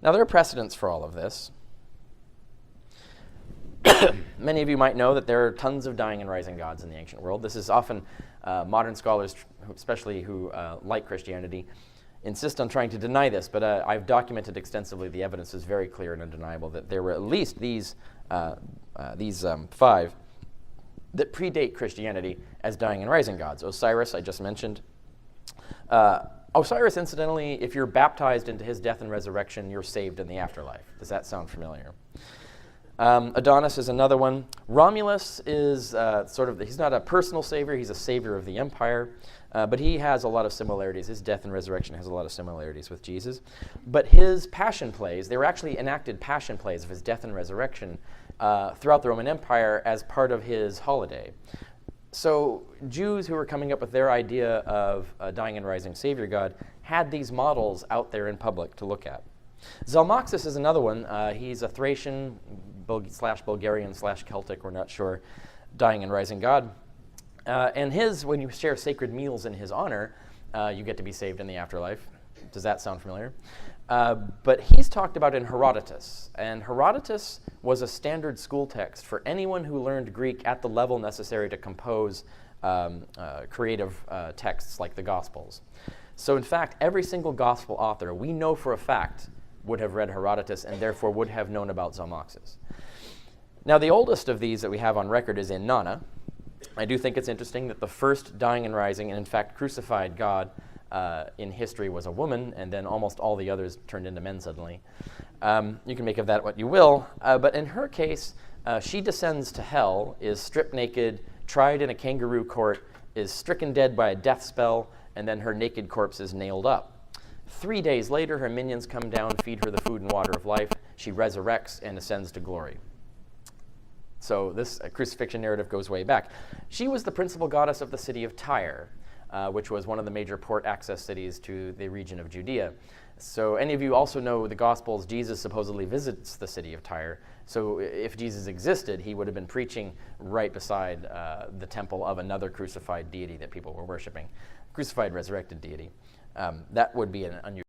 Now, there are precedents for all of this. Many of you might know that there are tons of dying and rising gods in the ancient world. This is often modern scholars, especially who like Christianity, insist on trying to deny this, but I've documented extensively. The evidence is very clear and undeniable that there were at least these 5 that predate Christianity as dying and rising gods. Osiris, I just mentioned. Osiris, incidentally, if you're baptized into his death and resurrection, you're saved in the afterlife. Does that sound familiar? Adonis is another one. Romulus is he's not a personal savior, he's a savior of the empire, but he has a lot of similarities. His death and resurrection has a lot of similarities with Jesus. But his passion plays, they were actually enacted passion plays of his death and resurrection throughout the Roman Empire as part of his holiday. So Jews who were coming up with their idea of a dying and rising savior god had these models out there in public to look at. Zalmoxis is another one. He's a Thracian /Bulgarian/Celtic, we're not sure, dying and rising god. And when you share sacred meals in his honor, you get to be saved in the afterlife. Does that sound familiar? But he's talked about in Herodotus. And Herodotus was a standard school text for anyone who learned Greek at the level necessary to compose creative texts like the Gospels. So in fact, every single Gospel author, we know for a fact, would have read Herodotus and therefore would have known about Zalmoxis. Now, the oldest of these that we have on record is in Naana. I do think it's interesting that the first dying and rising, and in fact crucified god in history was a woman, and then almost all the others turned into men suddenly. You can make of that what you will, but in her case, she descends to hell, is stripped naked, tried in a kangaroo court, is stricken dead by a death spell, and then her naked corpse is nailed up. 3 days later, her minions come down, feed her the food and water of life. She resurrects and ascends to glory. So this crucifixion narrative goes way back. She was the principal goddess of the city of Tyre, which was one of the major port access cities to the region of Judea. So any of you also know the Gospels, Jesus supposedly visits the city of Tyre. So if Jesus existed, he would have been preaching right beside the temple of another crucified deity that people were worshiping, crucified, resurrected deity. That would be an unusual